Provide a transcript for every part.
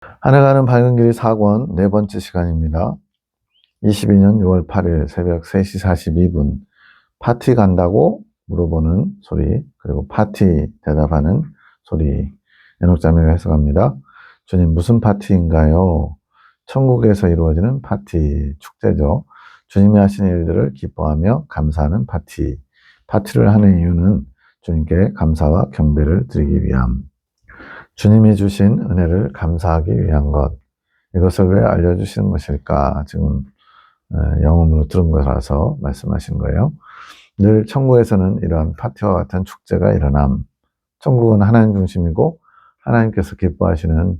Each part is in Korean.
한 해가는 밝은 길이 4권 네 번째 시간입니다. 22년 6월 8일 새벽 3시 42분 파티 간다고 물어보는 소리, 그리고 파티 대답하는 소리. 에녹자매가 해석합니다. 주님, 무슨 파티인가요? 천국에서 이루어지는 파티, 축제죠. 주님이 하신 일들을 기뻐하며 감사하는 파티. 파티를 하는 이유는 주님께 감사와 경배를 드리기 위함. 주님이 주신 은혜를 감사하기 위한 것. 이것을 왜 알려주시는 것일까? 지금 영음으로 들은 거라서 말씀하신 거예요. 늘 천국에서는 이러한 파티와 같은 축제가 일어남. 천국은 하나님 중심이고 하나님께서 기뻐하시는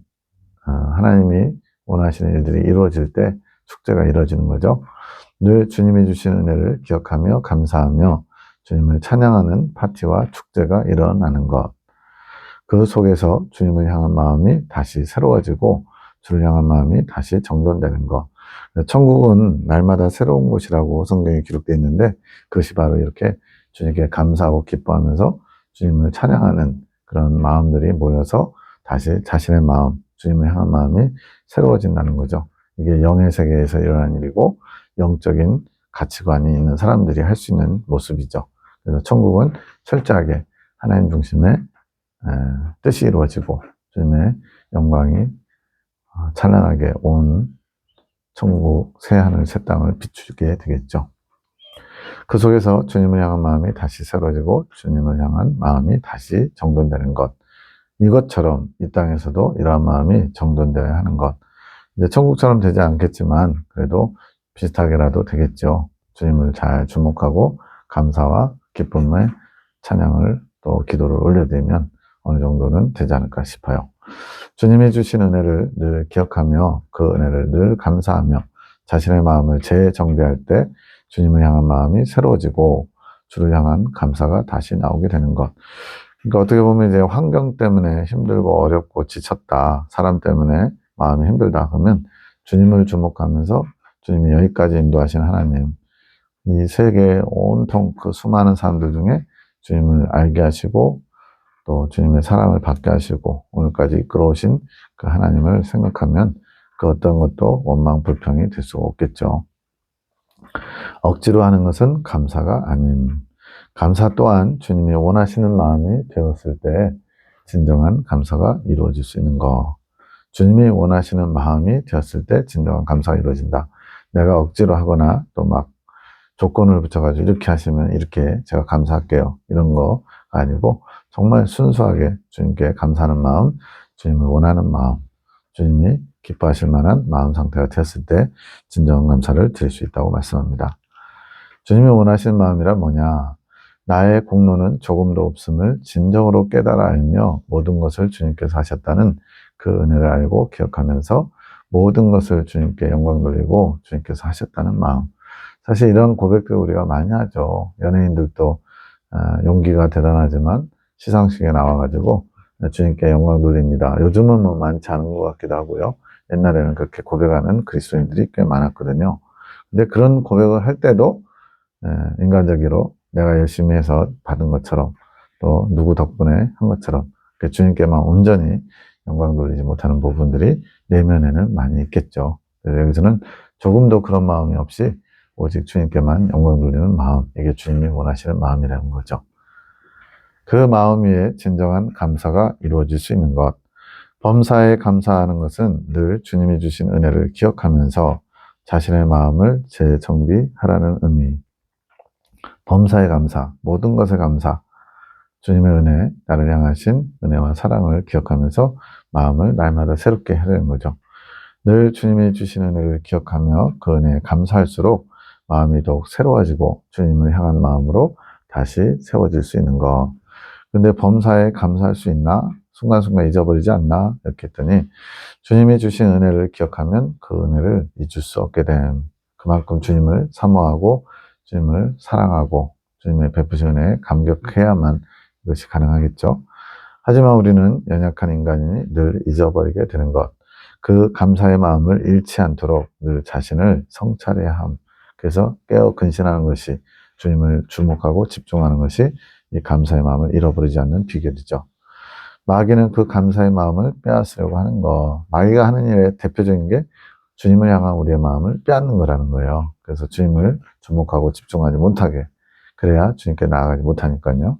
하나님이 원하시는 일들이 이루어질 때 축제가 이루어지는 거죠. 늘 주님이 주신 은혜를 기억하며 감사하며 주님을 찬양하는 파티와 축제가 일어나는 것. 그 속에서 주님을 향한 마음이 다시 새로워지고 주를 향한 마음이 다시 정돈되는 것. 천국은 날마다 새로운 곳이라고 성경에 기록되어 있는데 그것이 바로 이렇게 주님께 감사하고 기뻐하면서 주님을 찬양하는 그런 마음들이 모여서 다시 자신의 마음, 주님을 향한 마음이 새로워진다는 거죠. 이게 영의 세계에서 일어난 일이고 영적인 가치관이 있는 사람들이 할 수 있는 모습이죠. 그래서 천국은 철저하게 하나님 중심의 뜻이 이루어지고 주님의 영광이 찬란하게 온 천국 새하늘 새 땅을 비추게 되겠죠. 그 속에서 주님을 향한 마음이 다시 새로워지고 주님을 향한 마음이 다시 정돈되는 것. 이것처럼 이 땅에서도 이러한 마음이 정돈되어야 하는 것. 이제 천국처럼 되지 않겠지만 그래도 비슷하게라도 되겠죠. 주님을 잘 주목하고 감사와 기쁨의 찬양을 또 기도를 올려드리면 어느 정도는 되지 않을까 싶어요. 주님이 주신 은혜를 늘 기억하며 그 은혜를 늘 감사하며 자신의 마음을 재정비할 때 주님을 향한 마음이 새로워지고 주를 향한 감사가 다시 나오게 되는 것. 그러니까 어떻게 보면 이제 환경 때문에 힘들고 어렵고 지쳤다. 사람 때문에 마음이 힘들다. 그러면 주님을 주목하면서 주님이 여기까지 인도하신 하나님, 이 세계 온통 그 수많은 사람들 중에 주님을 알게 하시고 또 주님의 사랑을 받게 하시고 오늘까지 이끌어오신 그 하나님을 생각하면 그 어떤 것도 원망 불평이 될 수가 없겠죠. 억지로 하는 것은 감사가 아님. 감사 또한 주님이 원하시는 마음이 되었을 때 진정한 감사가 이루어질 수 있는 것. 주님이 원하시는 마음이 되었을 때 진정한 감사가 이루어진다. 내가 억지로 하거나 또 막 조건을 붙여가지고 이렇게 하시면 이렇게 제가 감사할게요. 이런 거가 아니고 정말 순수하게 주님께 감사하는 마음, 주님을 원하는 마음, 주님이 기뻐하실 만한 마음 상태가 되었을 때 진정한 감사를 드릴 수 있다고 말씀합니다. 주님이 원하시는 마음이란 뭐냐? 나의 공로는 조금도 없음을 진정으로 깨달아 알며 모든 것을 주님께서 하셨다는 그 은혜를 알고 기억하면서 모든 것을 주님께 영광 돌리고 주님께서 하셨다는 마음. 사실 이런 고백들 우리가 많이 하죠. 연예인들도 용기가 대단하지만 시상식에 나와가지고 주님께 영광 돌립니다. 요즘은 뭐 많지 않은 것 같기도 하고요. 옛날에는 그렇게 고백하는 그리스도인들이 꽤 많았거든요. 근데 그런 고백을 할 때도 인간적으로 내가 열심히 해서 받은 것처럼 또 누구 덕분에 한 것처럼 주님께만 온전히 영광 돌리지 못하는 부분들이 내면에는 많이 있겠죠. 그래서 여기서는 조금도 그런 마음이 없이 오직 주님께만 영광 돌리는 마음, 이게 주님이 원하시는 마음이라는 거죠. 그 마음 위에 진정한 감사가 이루어질 수 있는 것. 범사에 감사하는 것은 늘 주님이 주신 은혜를 기억하면서 자신의 마음을 재정비하라는 의미. 범사에 감사, 모든 것에 감사. 주님의 은혜, 나를 향하신 은혜와 사랑을 기억하면서 마음을 날마다 새롭게 하려는 거죠. 늘 주님이 주신 은혜를 기억하며 그 은혜에 감사할수록 마음이 더욱 새로워지고 주님을 향한 마음으로 다시 세워질 수 있는 것. 근데 범사에 감사할 수 있나? 순간순간 잊어버리지 않나? 이렇게 했더니 주님이 주신 은혜를 기억하면 그 은혜를 잊을 수 없게 됨. 그만큼 주님을 사모하고 주님을 사랑하고 주님의 베푸신 은혜에 감격해야만 이것이 가능하겠죠. 하지만 우리는 연약한 인간이니 늘 잊어버리게 되는 것. 그 감사의 마음을 잃지 않도록 늘 자신을 성찰해야 함. 그래서 깨어 근신하는 것이 주님을 주목하고 집중하는 것이 이 감사의 마음을 잃어버리지 않는 비결이죠. 마귀는 그 감사의 마음을 빼앗으려고 하는 거. 마귀가 하는 일의 대표적인 게 주님을 향한 우리의 마음을 빼앗는 거라는 거예요. 그래서 주님을 주목하고 집중하지 못하게. 그래야 주님께 나아가지 못하니까요.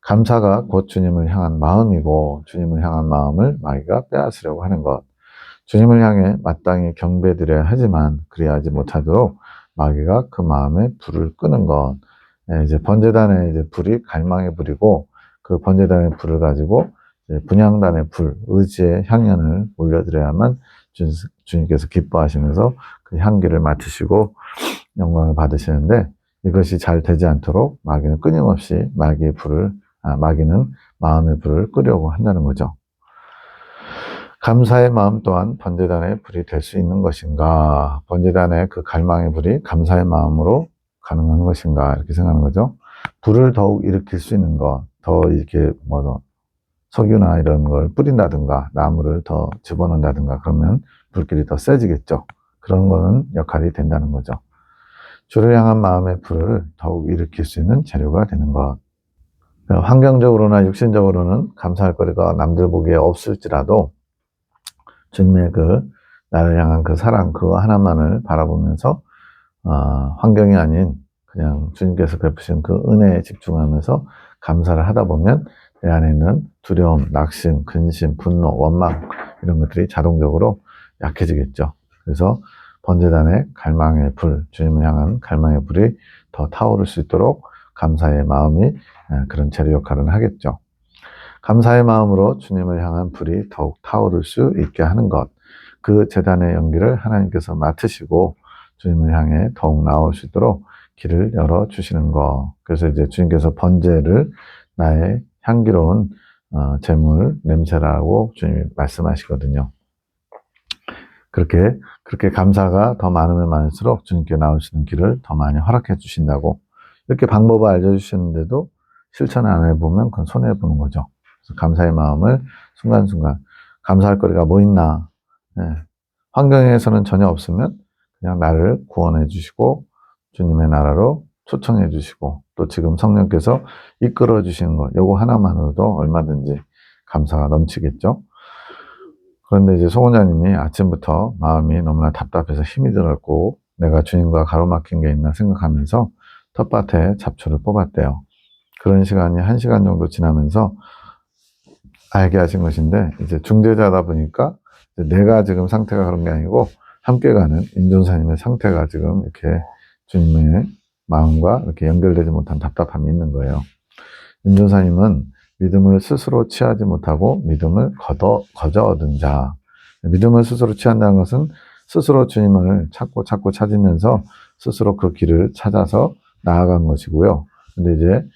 감사가 곧 주님을 향한 마음이고 주님을 향한 마음을 마귀가 빼앗으려고 하는 것. 주님을 향해 마땅히 경배드려야 하지만 그리하지 못하도록 마귀가 그 마음에 불을 끄는 것. 이제 번제단의 이제 불이 갈망의 불이고 그 번제단의 불을 가지고 분향단의 불, 의지의 향연을 올려드려야만 주님께서 기뻐하시면서 그 향기를 맡으시고 영광을 받으시는데 이것이 잘 되지 않도록 마귀는 끊임없이 마귀는 마음의 불을 끄려고 한다는 거죠. 감사의 마음 또한 번제단의 불이 될 수 있는 것인가? 번제단의 그 갈망의 불이 감사의 마음으로 가능한 것인가? 이렇게 생각하는 거죠. 불을 더욱 일으킬 수 있는 것, 더 이렇게 석유나 이런 걸 뿌린다든가, 나무를 더 집어넣는다든가, 그러면 불길이 더 세지겠죠. 그런 거는 역할이 된다는 거죠. 주를 향한 마음의 불을 더욱 일으킬 수 있는 재료가 되는 것. 환경적으로나 육신적으로는 감사할 거리가 남들 보기에 없을지라도 주님의 나를 향한 그 사랑 그거 하나만을 바라보면서 환경이 아닌 그냥 주님께서 베푸신 그 은혜에 집중하면서 감사를 하다 보면 내 안에 있는 두려움, 낙심, 근심, 분노, 원망 이런 것들이 자동적으로 약해지겠죠. 그래서 번제단의 갈망의 불, 주님을 향한 갈망의 불이 더 타오를 수 있도록 감사의 마음이 그런 재료 역할을 하겠죠. 감사의 마음으로 주님을 향한 불이 더욱 타오를 수 있게 하는 것. 그 제단의 연기를 하나님께서 맡으시고 주님을 향해 더욱 나올 수 있도록 길을 열어주시는 것. 그래서 이제 주님께서 번제를 나의 향기로운 제물, 냄새라고 주님이 말씀하시거든요. 그렇게 감사가 더 많으면 많을수록 주님께 나올 수 있는 길을 더 많이 허락해 주신다고 이렇게 방법을 알려주시는데도 실천 안 해보면 그건 손해보는 거죠. 그래서 감사의 마음을 순간순간 감사할 거리가 뭐 있나. 환경에서는 전혀 없으면 그냥 나를 구원해 주시고 주님의 나라로 초청해 주시고 또 지금 성령께서 이끌어 주시는 것 요거 하나만으로도 얼마든지 감사가 넘치겠죠. 그런데 이제 송원자님이 아침부터 마음이 너무나 답답해서 힘이 들었고 내가 주님과 가로막힌 게 있나 생각하면서 텃밭에 잡초를 뽑았대요. 그런 시간이 1시간 정도 지나면서 알게 하신 것인데 이제 중재자다 보니까 내가 지금 상태가 그런 게 아니고 함께 가는 임종사님의 상태가 지금 이렇게 주님의 마음과 이렇게 연결되지 못한 답답함이 있는 거예요. 임종사님은 믿음을 스스로 취하지 못하고 믿음을 거저 얻은 자. 믿음을 스스로 취한다는 것은 스스로 주님을 찾고 찾으면서 스스로 그 길을 찾아서 나아간 것이고요. 근데 이제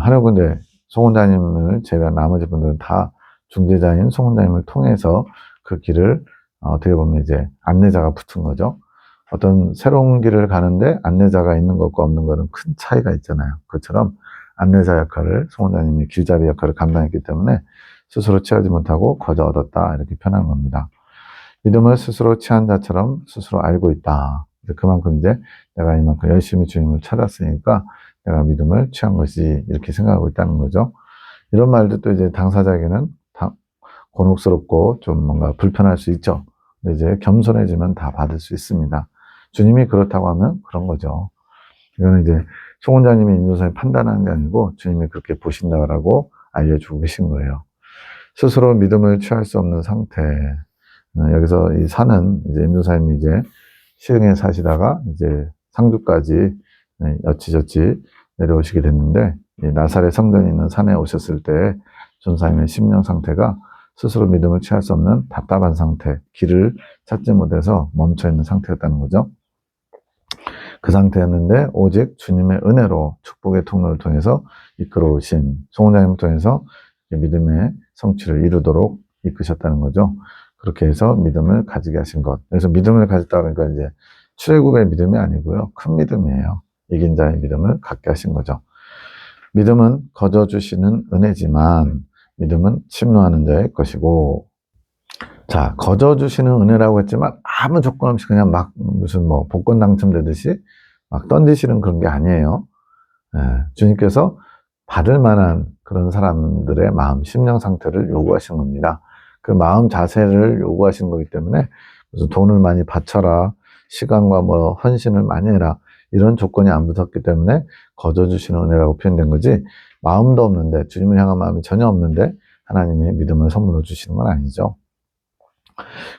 하려군데 송원자님을 제외한 나머지 분들은 다 중재자인 송원자님을 통해서 그 길을 어떻게 보면 이제 안내자가 붙은 거죠. 어떤 새로운 길을 가는데 안내자가 있는 것과 없는 것은 큰 차이가 있잖아요. 그처럼 안내자 역할을 송원자님이 길잡이 역할을 감당했기 때문에 스스로 취하지 못하고 거저 얻었다 이렇게 표현한 겁니다. 믿음을 스스로 취한 자처럼 스스로 알고 있다. 그만큼 이제 내가 이만큼 열심히 주님을 찾았으니까 내가 믿음을 취한 것이 이렇게 생각하고 있다는 거죠. 이런 말도 또 이제 당사자에게는 곤혹스럽고 좀 뭔가 불편할 수 있죠. 근데 이제 겸손해지면 다 받을 수 있습니다. 주님이 그렇다고 하면 그런 거죠. 이거는 이제 송원자님이 인도사에 판단하는 게 아니고 주님이 그렇게 보신다라고 알려주고 계신 거예요. 스스로 믿음을 취할 수 없는 상태. 여기서 이 산은 이제 임조사님이 이제 시흥에 사시다가 이제 상주까지 여치저치 내려오시게 됐는데 나사렛 성전이 있는 산에 오셨을 때 전사님의 심령 상태가 스스로 믿음을 취할 수 없는 답답한 상태, 길을 찾지 못해서 멈춰있는 상태였다는 거죠. 그 상태였는데 오직 주님의 은혜로 축복의 통로를 통해서 이끌어오신 송원장님을 통해서 믿음의 성취를 이루도록 이끄셨다는 거죠. 그렇게 해서 믿음을 가지게 하신 것. 그래서 믿음을 가졌다 그러니까 이제 출애굽의 믿음이 아니고요. 큰 믿음이에요. 이긴 자의 믿음을 갖게 하신 거죠. 믿음은 거저 주시는 은혜지만 믿음은 침노하는 자의 것이고 자, 거저 주시는 은혜라고 했지만 아무 조건 없이 그냥 막 무슨 복권 당첨되듯이 막 던지시는 그런 게 아니에요. 주님께서 받을 만한 그런 사람들의 마음, 심령 상태를 요구하신 겁니다. 그 마음 자세를 요구하신 거기 때문에 무슨 돈을 많이 바쳐라, 시간과 뭐 헌신을 많이 해라, 이런 조건이 안 붙었기 때문에 거저 주시는 은혜라고 표현된 거지, 마음도 없는데, 주님을 향한 마음이 전혀 없는데 하나님이 믿음을 선물로 주시는 건 아니죠.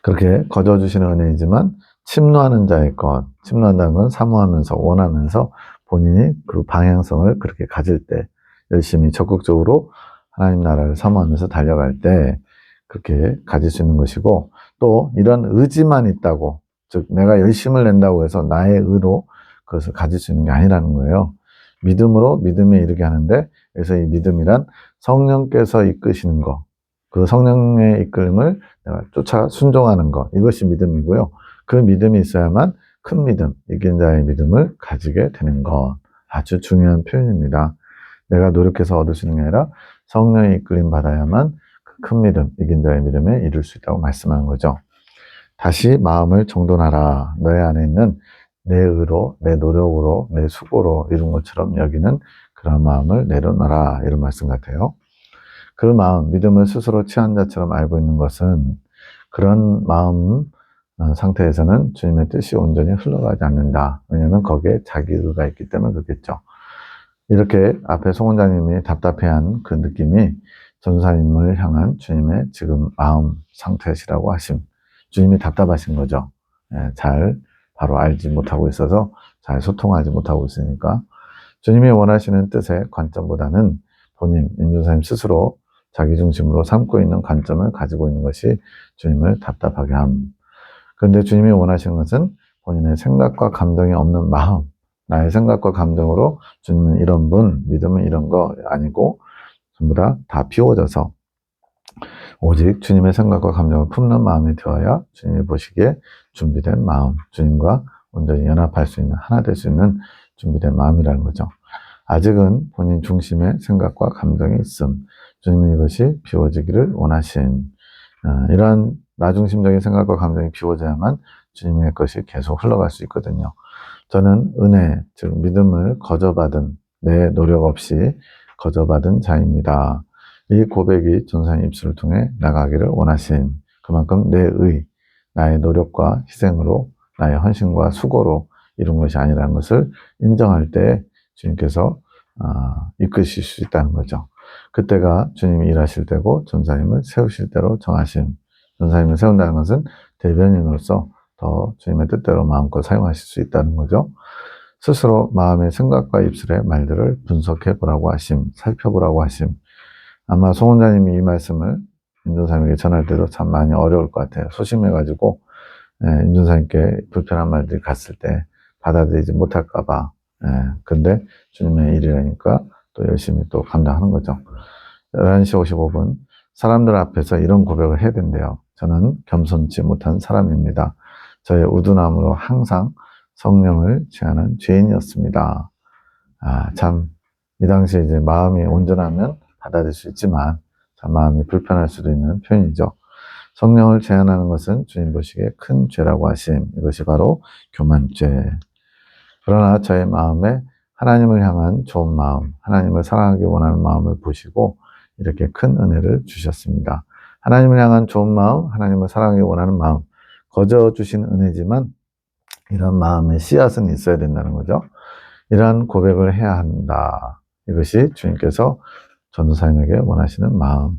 그렇게 거저 주시는 은혜이지만 침노하는 자의 것, 침노한다는 건 사모하면서 원하면서 본인이 그 방향성을 그렇게 가질 때, 열심히 적극적으로 하나님 나라를 사모하면서 달려갈 때 그렇게 가질 수 있는 것이고, 또 이런 의지만 있다고, 즉 내가 열심을 낸다고 해서 나의 의로 그것을 가질 수 있는 게 아니라는 거예요. 믿음으로 믿음에 이르게 하는데, 그래서 이 믿음이란 성령께서 이끄시는 것, 그 성령의 이끌림을 내가 쫓아 순종하는 것, 이것이 믿음이고요. 그 믿음이 있어야만 큰 믿음, 이긴 자의 믿음을 가지게 되는 것. 아주 중요한 표현입니다. 내가 노력해서 얻을 수 있는 게 아니라 성령의 이끌림 받아야만 그 큰 믿음, 이긴 자의 믿음에 이룰 수 있다고 말씀하는 거죠. 다시 마음을 정돈하라. 너의 안에 있는 내 의로, 내 노력으로, 내 수고로 이룬 것처럼 여기는 그런 마음을 내려놔라. 이런 말씀 같아요. 그 마음, 믿음을 스스로 취한 자처럼 알고 있는 것은, 그런 마음 상태에서는 주님의 뜻이 온전히 흘러가지 않는다. 왜냐하면 거기에 자기 의가 있기 때문에 그렇겠죠. 이렇게 앞에 송원장님이 답답해한 그 느낌이 전사님을 향한 주님의 지금 마음 상태시라고 하심. 주님이 답답하신 거죠. 잘 바로 알지 못하고 있어서 잘 소통하지 못하고 있으니까. 주님이 원하시는 뜻의 관점보다는 본인, 임준사님 스스로 자기 중심으로 삼고 있는 관점을 가지고 있는 것이 주님을 답답하게 함. 그런데 주님이 원하시는 것은 본인의 생각과 감정이 없는 마음, 나의 생각과 감정으로 주님은 이런 분, 믿음은 이런 거 아니고 전부 다 비워져서 오직 주님의 생각과 감정을 품는 마음이 되어야 주님이 보시기에 준비된 마음, 주님과 온전히 연합할 수 있는, 하나 될 수 있는 준비된 마음이라는 거죠. 아직은 본인 중심의 생각과 감정이 있음, 주님은 이것이 비워지기를 원하신, 이러한 나중심적인 생각과 감정이 비워져야만 주님의 것이 계속 흘러갈 수 있거든요. 저는 은혜, 즉 믿음을 거저받은, 내 노력 없이 거저받은 자입니다. 이 고백이 전사님 입술을 통해 나가기를 원하신, 그만큼 내 의, 나의 노력과 희생으로, 나의 헌신과 수고로 이룬 것이 아니라는 것을 인정할 때 주님께서 이끄실 수 있다는 거죠. 그때가 주님이 일하실 때고 전사님을 세우실 때로 정하심. 전사님을 세운다는 것은 대변인으로서 더 주님의 뜻대로 마음껏 사용하실 수 있다는 거죠. 스스로 마음의 생각과 입술의 말들을 분석해 보라고 하심, 살펴보라고 하심. 아마 송원자님이 이 말씀을 임준사님에게 전할 때도 참 많이 어려울 것 같아요. 소심해가지고 임준사님께 불편한 말들이 갔을 때 받아들이지 못할까봐. 근데 주님의 일이라니까 또 열심히 또 감당하는 거죠. 11시 55분, 사람들 앞에서 이런 고백을 해야 된대요. 저는 겸손치 못한 사람입니다. 저의 우둔함으로 항상 성령을 취하는 죄인이었습니다. 참, 이 당시에 이제 마음이 온전하면 받아들일 수 있지만, 참 마음이 불편할 수도 있는 표현이죠. 성령을 제한하는 것은 주님 보시기에 큰 죄라고 하심. 이것이 바로 교만죄. 그러나 저의 마음에 하나님을 향한 좋은 마음, 하나님을 사랑하기 원하는 마음을 보시고 이렇게 큰 은혜를 주셨습니다. 하나님을 향한 좋은 마음, 하나님을 사랑하기 원하는 마음, 거저 주신 은혜지만 이런 마음의 씨앗은 있어야 된다는 거죠. 이러한 고백을 해야 한다. 이것이 주님께서 전도사님에게 원하시는 마음.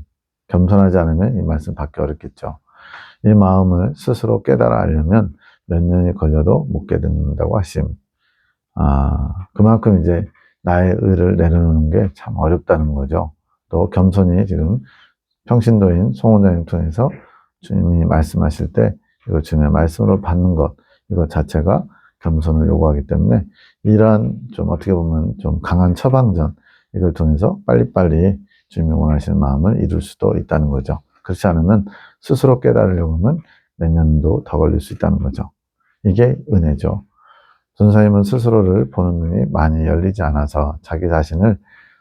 겸손하지 않으면 이 말씀 받기 어렵겠죠. 이 마음을 스스로 깨달아 알려면 몇 년이 걸려도 못 깨닫는다고 하심. 그만큼 이제 나의 의를 내려놓는 게 참 어렵다는 거죠. 또 겸손히 지금 평신도인 송원장님 통해서 주님이 말씀하실 때 이거 주님의 말씀으로 받는 것, 이것 자체가 겸손을 요구하기 때문에 이러한 좀 어떻게 보면 좀 강한 처방전, 이걸 통해서 빨리빨리 주님이 원하시는 마음을 이룰 수도 있다는 거죠. 그렇지 않으면 스스로 깨달으려고 하면 몇 년도 더 걸릴 수 있다는 거죠. 이게 은혜죠. 전사님은 스스로를 보는 눈이 많이 열리지 않아서 자기 자신을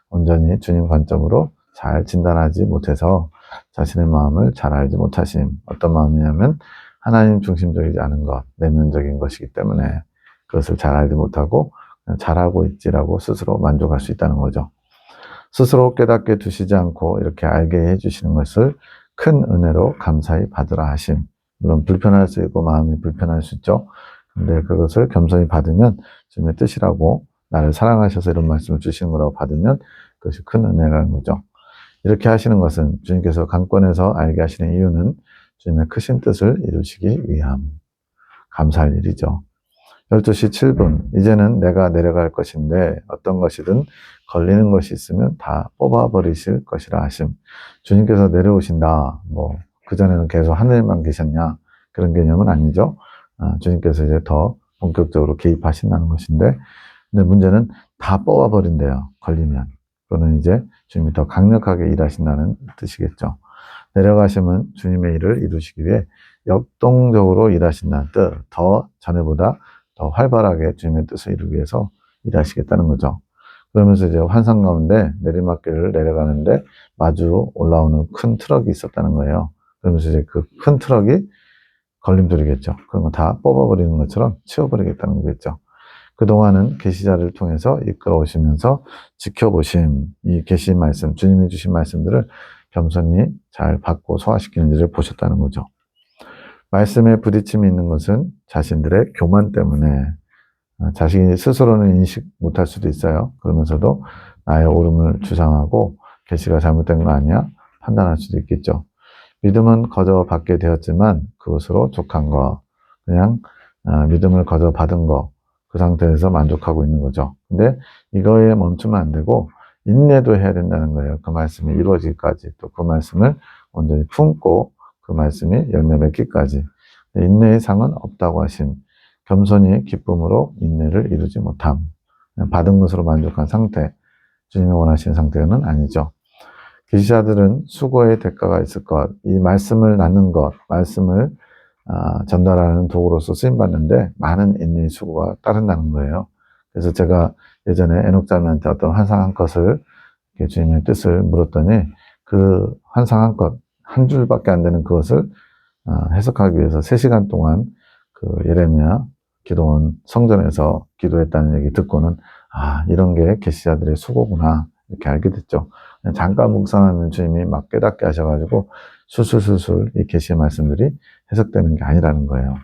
온전히 주님 관점으로 잘 진단하지 못해서 자신의 마음을 잘 알지 못하심. 어떤 마음이냐면 하나님 중심적이지 않은 것, 내면적인 것이기 때문에 그것을 잘 알지 못하고 잘하고 있지라고 스스로 만족할 수 있다는 거죠. 스스로 깨닫게 두시지 않고 이렇게 알게 해주시는 것을 큰 은혜로 감사히 받으라 하심. 물론 불편할 수 있고 마음이 불편할 수 있죠. 근데 그것을 겸손히 받으면 주님의 뜻이라고, 나를 사랑하셔서 이런 말씀을 주시는 거라고 받으면 그것이 큰 은혜라는 거죠. 이렇게 하시는 것은 주님께서 강권에서 알게 하시는 이유는 주님의 크신 뜻을 이루시기 위함. 감사할 일이죠. 12시 7분, 이제는 내가 내려갈 것인데 어떤 것이든 걸리는 것이 있으면 다 뽑아버리실 것이라 하심. 주님께서 내려오신다. 그전에는 계속 하늘만 계셨냐? 그런 개념은 아니죠. 주님께서 이제 더 본격적으로 개입하신다는 것인데, 근데 문제는 다 뽑아버린대요. 걸리면. 그거는 이제 주님이 더 강력하게 일하신다는 뜻이겠죠. 내려가심은 주님의 일을 이루시기 위해 역동적으로 일하신다는 뜻, 더 전에보다 더 활발하게 주님의 뜻을 이루기 위해서 일하시겠다는 거죠. 그러면서 이제 환상 가운데 내리막길을 내려가는데 마주 올라오는 큰 트럭이 있었다는 거예요. 그러면서 이제 그 큰 트럭이 걸림돌이겠죠. 그런 거 다 뽑아버리는 것처럼 치워버리겠다는 거겠죠. 그동안은 계시자를 통해서 이끌어 오시면서 지켜보심, 이 계시 말씀, 주님이 주신 말씀들을 겸손히 잘 받고 소화시키는지를 보셨다는 거죠. 말씀에 부딪힘이 있는 것은 자신들의 교만 때문에, 자신이 스스로는 인식 못할 수도 있어요. 그러면서도 나의 옳음을 주장하고 계시가 잘못된 거 아니야? 판단할 수도 있겠죠. 믿음은 거저 받게 되었지만 그것으로 족한 거, 그냥 믿음을 거저 받은 거, 그 상태에서 만족하고 있는 거죠. 근데 이거에 멈추면 안 되고 인내도 해야 된다는 거예요. 그 말씀이 이루어지기까지, 또 그 말씀을 온전히 품고 그 말씀이 열매 맺기까지. 인내의 상은 없다고 하심. 겸손히 기쁨으로 인내를 이루지 못함. 받은 것으로 만족한 상태, 주님이 원하시는 상태는 아니죠. 계시자들은 수고의 대가가 있을 것, 이 말씀을 낳는 것, 말씀을 전달하는 도구로서 쓰임받는데 많은 인내의 수고가 따른다는 거예요. 그래서 제가 예전에 에녹자매한테 어떤 환상 한 것을, 주님의 뜻을 물었더니 그 환상 한 것, 한 줄밖에 안 되는 그것을 해석하기 위해서 3시간 동안 그 예레미야 기도원 성전에서 기도했다는 얘기 듣고는 이런 게 계시자들의 수고구나, 이렇게 알게 됐죠. 잠깐 묵상하면 주님이 막 깨닫게 하셔가지고 술술술술 이 계시의 말씀들이 해석되는 게 아니라는 거예요.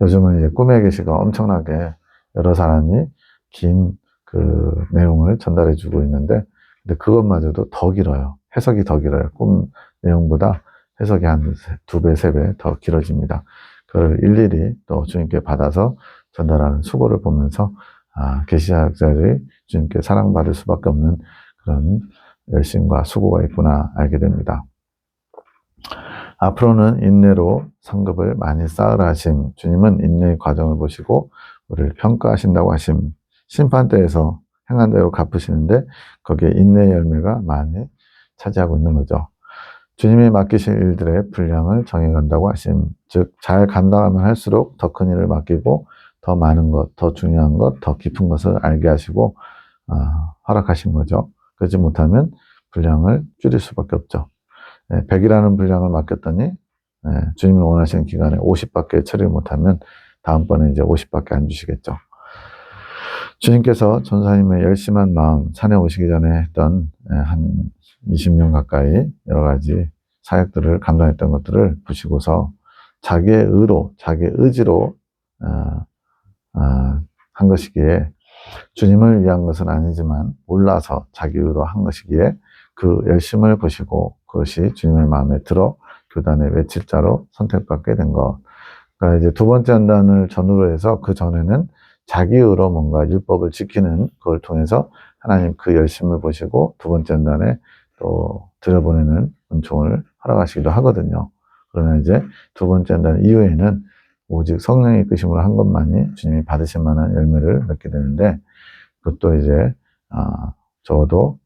요즘은 이제 꿈의 계시가 엄청나게 여러 사람이 긴 그 내용을 전달해 주고 있는데, 근데 그것마저도 더 길어요. 해석이 더 길어요. 꿈 내용보다 해석이 한 2배, 3배 더 길어집니다. 그걸 일일이 또 주님께 받아서 전달하는 수고를 보면서 계시자들이 주님께 사랑받을 수밖에 없는 그런 열심과 수고가 있구나 알게 됩니다. 앞으로는 인내로 성급을 많이 쌓으라 하심. 주님은 인내의 과정을 보시고 우리를 평가하신다고 하심. 심판대에서 행한 대로 갚으시는데 거기에 인내의 열매가 많이 차지하고 있는 거죠. 주님이 맡기신 일들의 분량을 정해간다고 하심. 즉, 잘 감당하면 할수록 더 큰 일을 맡기고 더 많은 것, 더 중요한 것, 더 깊은 것을 알게 하시고 허락하신 거죠. 그렇지 못하면 분량을 줄일 수밖에 없죠. 100이라는 분량을 맡겼더니 주님이 원하시는 기간에 50밖에 처리 못하면 다음번에 이제 50밖에 안 주시겠죠. 주님께서 전사님의 열심한 마음, 산에 오시기 전에 했던 한 20년 가까이 여러 가지 사역들을 감당했던 것들을 보시고서 자기의 의로, 자기의 의지로 한 것이기에, 주님을 위한 것은 아니지만 몰라서 자기 의로 한 것이기에 그 열심을 보시고 그것이 주님의 마음에 들어 교단의 외칠자로 선택받게 된 것. 그러니까 이제 2번째 연단을 전후로 해서 그 전에는 자기 의로 뭔가 율법을 지키는 그걸 통해서 하나님 그 열심을 보시고 2번째 연단에 또 들여보내는 은총을 허락하시기도 하거든요. 그러나 이제 2번째 연단 이후에는 오직 성령의 이끄심으로 한 것만이 주님이 받으실 만한 열매를 맺게 되는데, 그것도 이제 적어도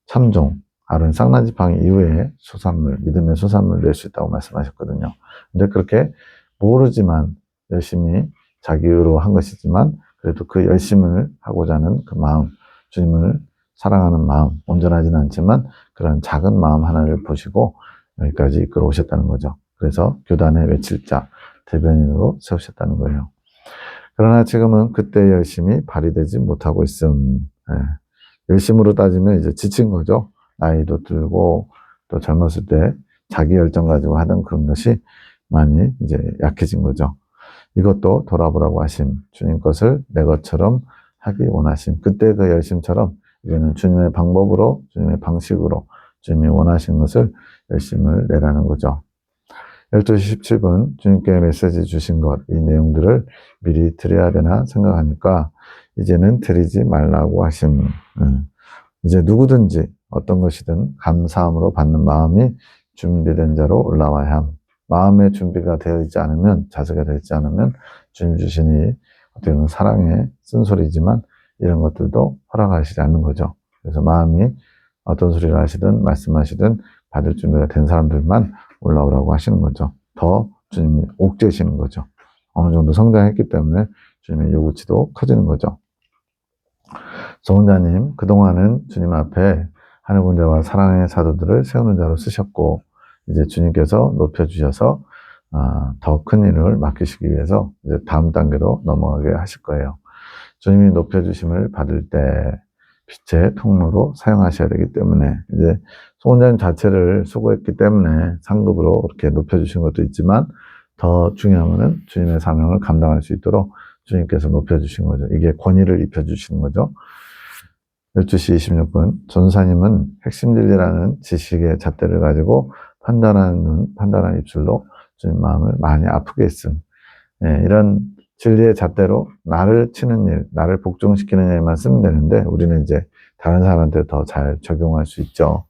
참종, 아론 쌍난지팡이 이후에 수산물, 믿음의 수산물을 낼 수 있다고 말씀하셨거든요. 근데 그렇게 모르지만 열심히 자기 의로 한 것이지만 그래도 그 열심을 하고자 하는 그 마음, 주님을 사랑하는 마음, 온전하지는 않지만 그런 작은 마음 하나를 보시고 여기까지 이끌어 오셨다는 거죠. 그래서 교단의 외칠자, 대변인으로 세우셨다는 거예요. 그러나 지금은 그때의 열심이 발휘되지 못하고 있음. 열심으로 따지면 이제 지친 거죠. 나이도 들고 또 젊었을 때 자기 열정 가지고 하던 그런 것이 많이 이제 약해진 거죠. 이것도 돌아보라고 하심. 주님 것을 내 것처럼 하기 원하심. 그때 그 열심처럼 이제는 주님의 방법으로, 주님의 방식으로 주님이 원하신 것을 열심을 내라는 거죠. 12시 17분 주님께 메시지 주신 것, 이 내용들을 미리 드려야 되나 생각하니까 이제는 드리지 말라고 하심. 이제 누구든지 어떤 것이든 감사함으로 받는 마음이 준비된 자로 올라와야 함. 마음의 준비가 되어 있지 않으면, 자세가 되어 있지 않으면 주님 주시니 어떻게 보면 사랑의 쓴소리지만 이런 것들도 허락하시지 않는 거죠. 그래서 마음이 어떤 소리를 하시든 말씀하시든 받을 준비가 된 사람들만 올라오라고 하시는 거죠. 더 주님이 옥죄시는 거죠. 어느 정도 성장했기 때문에 주님의 요구치도 커지는 거죠. 소원자님, 그동안은 주님 앞에 하늘 군대와 사랑의 사도들을 세우는 자로 쓰셨고, 이제 주님께서 높여주셔서 더 큰 일을 맡기시기 위해서 이제 다음 단계로 넘어가게 하실 거예요. 주님이 높여주심을 받을 때 빛의 통로로 사용하셔야 되기 때문에 이제 소원자님 자체를 수고했기 때문에 상급으로 이렇게 높여주신 것도 있지만 더 중요한 것은 주님의 사명을 감당할 수 있도록 주님께서 높여주신 거죠. 이게 권위를 입혀주시는 거죠. 12시 26분 전사님은 핵심 진리라는 지식의 잣대를 가지고 판단하는 눈, 판단하는 입술로 주님 마음을 많이 아프게 했음. 이런 진리의 잣대로 나를 치는 일, 나를 복종시키는 일만 쓰면 되는데 우리는 이제 다른 사람한테 더 잘 적용할 수 있죠.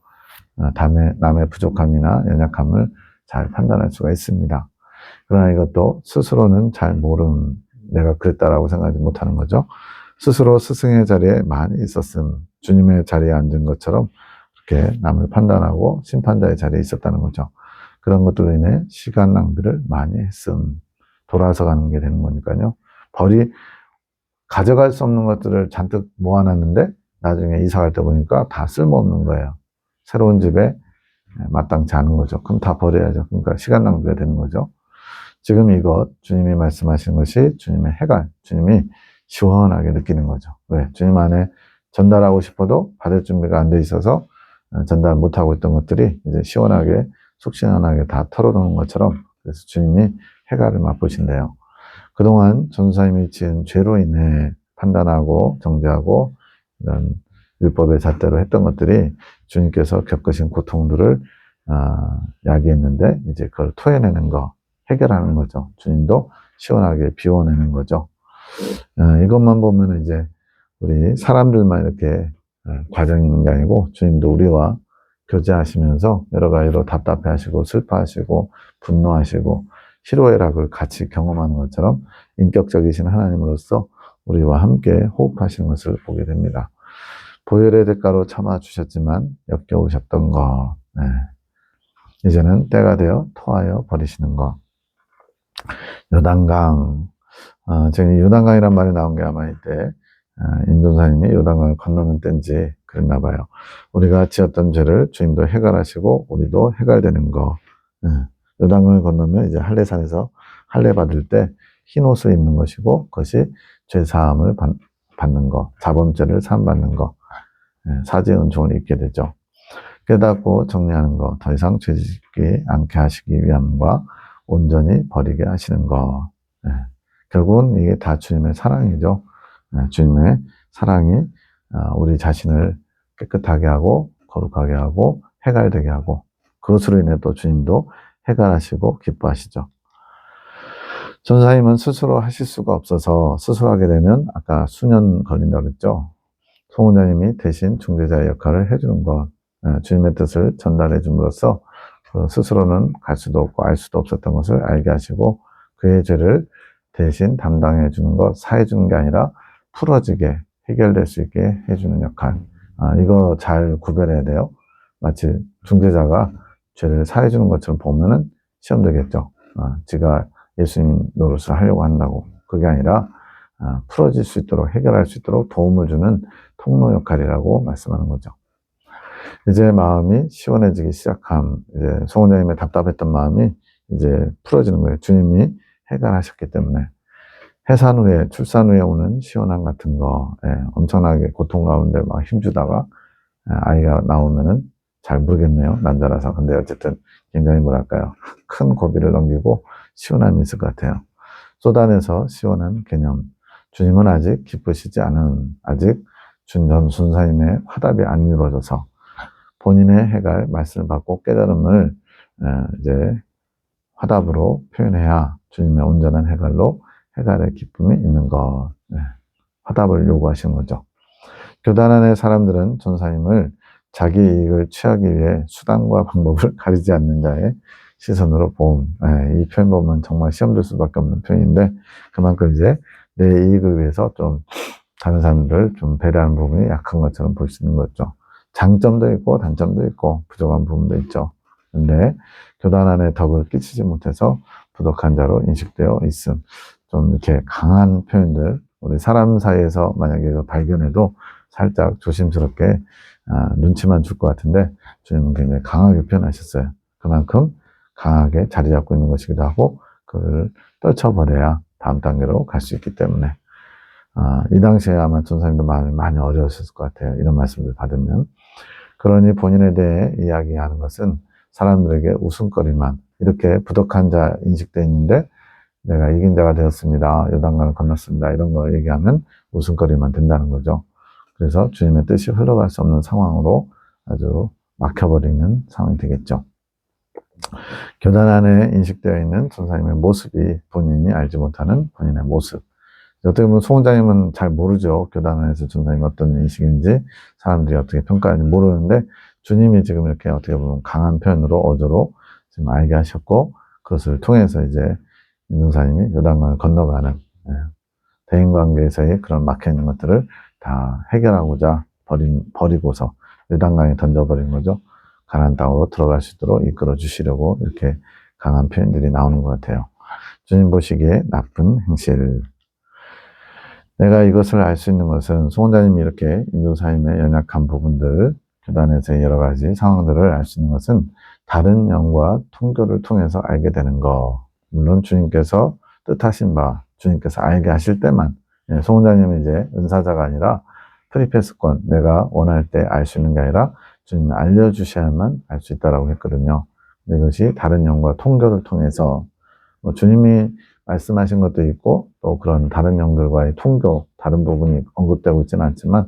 남의 부족함이나 연약함을 잘 판단할 수가 있습니다. 그러나 이것도 스스로는 잘 모름, 내가 그랬다라고 생각하지 못하는 거죠. 스스로 스승의 자리에 많이 있었음, 주님의 자리에 앉은 것처럼 이렇게 남을 판단하고 심판자의 자리에 있었다는 거죠. 그런 것들로 인해 시간 낭비를 많이 했음. 돌아서 가는 게 되는 거니까요. 가져갈 수 없는 것들을 잔뜩 모아놨는데 나중에 이사 갈 때 보니까 다 쓸모없는 거예요. 새로운 집에 마땅치 않은 거죠. 그럼 다 버려야죠. 그러니까 시간 낭비가 되는 거죠. 지금 이것 주님이 말씀하신 것이 주님의 해갈, 주님이 시원하게 느끼는 거죠. 왜? 주님 안에 전달하고 싶어도 받을 준비가 안 돼 있어서 전달 못하고 있던 것들이 이제 시원하게, 속 시원하게 다 털어놓은 것처럼 그래서 주님이 해갈을 맛보신대요. 그동안 전사님이 지은 죄로 인해 판단하고 정죄하고 이런 율법의 잣대로 했던 것들이 주님께서 겪으신 고통들을 야기했는데 이제 그걸 토해내는 거, 해결하는 거죠. 주님도 시원하게 비워내는 거죠. 이것만 보면 이제 우리 사람들만 이렇게 과정이 있는 게 아니고 주님도 우리와 교제하시면서 여러 가지로 답답해하시고 슬퍼하시고 분노하시고 희로애락을 같이 경험하는 것처럼 인격적이신 하나님으로서 우리와 함께 호흡하시는 것을 보게 됩니다. 보혈의 대가로 참아주셨지만 역겨우셨던 것, 이제는 때가 되어 토하여 버리시는 것. 요단강, 지금 요단강이란 말이 나온 게 아마 이때 인도사님이 요단강을 건너는 때인지 그랬나 봐요. 우리가 지었던 죄를 주님도 해갈하시고 우리도 해갈되는 거. 요단강을 건너면 이제 할례산에서 할례 받을 때 흰 옷을 입는 것이고 그것이 죄 사함을 받는 거, 자범죄를 사함받는 거, 사죄 은총을 입게 되죠. 깨닫고 정리하는 거, 더 이상 죄 짓지 않게 하시기 위함과 온전히 버리게 하시는 거. 결국은 이게 다 주님의 사랑이죠. 주님의 사랑이 우리 자신을 깨끗하게 하고 거룩하게 하고 해갈되게 하고 그것으로 인해 또 주님도 해갈하시고 기뻐하시죠. 전사님은 스스로 하실 수가 없어서 스스로 하게 되면 아까 수년 걸린다고 그랬죠. 소원자님이 대신 중재자의 역할을 해주는 것, 주님의 뜻을 전달해 줌으로써 스스로는 갈 수도 없고 알 수도 없었던 것을 알게 하시고 그의 죄를 대신 담당해 주는 것, 사해 주는 게 아니라 풀어지게 해결될 수 있게 해주는 역할. 이거 잘 구별해야 돼요. 마치 중재자가 죄를 사해 주는 것처럼 보면은 시험 되겠죠. 지가 예수님 노릇을 하려고 한다고. 그게 아니라 풀어질 수 있도록 해결할 수 있도록 도움을 주는 통로 역할이라고 말씀하는 거죠. 이제 마음이 시원해지기 시작함. 이제 송원장님의 답답했던 마음이 이제 풀어지는 거예요. 주님이 해결하셨기 때문에. 해산 후에, 출산 후에 오는 시원함 같은 거, 엄청나게 고통 가운데 막 힘주다가 아이가 나오면은 잘 모르겠네요. 남자라서. 근데 어쨌든 굉장히 뭐랄까요. 큰 고비를 넘기고 시원함이 있을 것 같아요. 쏟아내서 시원한 개념. 주님은 아직 기쁘시지 않은, 아직 전 순사님의 화답이 안 이루어져서 본인의 해갈 말씀을 받고 깨달음을 이제 화답으로 표현해야 주님의 온전한 해갈로 해갈의 기쁨이 있는 것. 화답을 요구하시는 거죠. 교단 안의 사람들은 전사님을 자기 이익을 취하기 위해 수단과 방법을 가리지 않는 자의 시선으로 봄. 이 표현 보면 정말 시험 들 수밖에 없는 표현인데, 그만큼 이제 내 이익을 위해서 좀 다른 사람들을 좀 배려하는 부분이 약한 것처럼 볼 수 있는 거죠. 장점도 있고 단점도 있고 부족한 부분도 있죠. 근데 교단 안에 덕을 끼치지 못해서 부족한 자로 인식되어 있음. 좀 이렇게 강한 표현들, 우리 사람 사이에서 만약에 이거 발견해도 살짝 조심스럽게 눈치만 줄 것 같은데 주님은 굉장히 강하게 표현하셨어요. 그만큼 강하게 자리 잡고 있는 것이기도 하고 그걸 떨쳐버려야 다음 단계로 갈 수 있기 때문에 이 당시에 아마 전사님도 마음이 많이 어려우셨을 것 같아요. 이런 말씀을 받으면. 그러니 본인에 대해 이야기하는 것은 사람들에게 웃음거리만, 이렇게 부족한 자 인식되어 있는데 내가 이긴 자가 되었습니다. 요단강을 건넜습니다. 이런 거 얘기하면 웃음거리만 된다는 거죠. 그래서 주님의 뜻이 흘러갈 수 없는 상황으로 아주 막혀버리는 상황이 되겠죠. 교단 안에 인식되어 있는 전사님의 모습이 본인이 알지 못하는 본인의 모습. 어떻게 보면 송원장님은 잘 모르죠. 교단 안에서 전사님이 어떤 인식인지 사람들이 어떻게 평가하는지 모르는데 주님이 지금 이렇게 어떻게 보면 강한 표현으로 어조로 지금 알게 하셨고 그것을 통해서 이제 인종사님이 요단강을 건너가는 대인관계에서의 그런 막혀있는 것들을 다 해결하고자 버리고서 요단강에 던져버린 거죠. 가나안 땅으로 들어갈 수 있도록 이끌어 주시려고 이렇게 강한 표현들이 나오는 것 같아요. 주님 보시기에 나쁜 행실. 내가 이것을 알 수 있는 것은 송원자님이 이렇게 인종사님의 연약한 부분들, 교단에서의 여러 가지 상황들을 알 수 있는 것은 다른 영과 통교를 통해서 알게 되는 것. 물론 주님께서 뜻하신 바, 주님께서 알게 하실 때만, 송원자님은 이제 은사자가 아니라 프리패스권, 내가 원할 때 알 수 있는 게 아니라 주님이 알려주셔야만 알 수 있다라고 했거든요. 근데 이것이 다른 영과 통교를 통해서 주님이 말씀하신 것도 있고 또 그런 다른 영들과의 통교, 다른 부분이 언급되고 있지는 않지만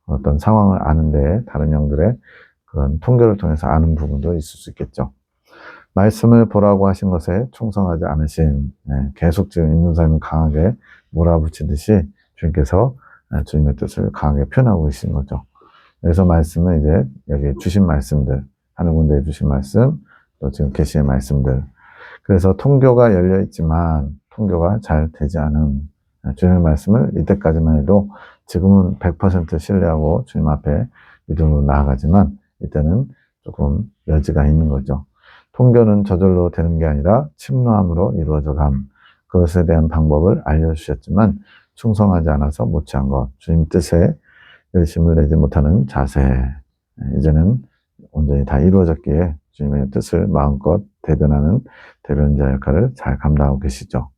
어떤 상황을 아는데 다른 영들의 그런 통교를 통해서 아는 부분도 있을 수 있겠죠. 말씀을 보라고 하신 것에 충성하지 않으신, 계속 지금 인문사님은 강하게 몰아붙이듯이 주님께서 주님의 뜻을 강하게 표현하고 계신 거죠. 그래서 말씀은 이제 여기 주신 말씀들, 하늘 군대에 주신 말씀, 또 지금 계시의 말씀들. 그래서 통교가 열려 있지만 통교가 잘 되지 않은 주님의 말씀을 이때까지만 해도 지금은 100% 신뢰하고 주님 앞에 믿음으로 나아가지만 이때는 조금 여지가 있는 거죠. 통교는 저절로 되는 게 아니라 침노함으로 이루어져 감. 그것에 대한 방법을 알려주셨지만 충성하지 않아서 못지한 것. 주님 뜻에 열심을 내지 못하는 자세. 이제는 온전히 다 이루어졌기에 주님의 뜻을 마음껏 대변하는 대변자 역할을 잘 감당하고 계시죠.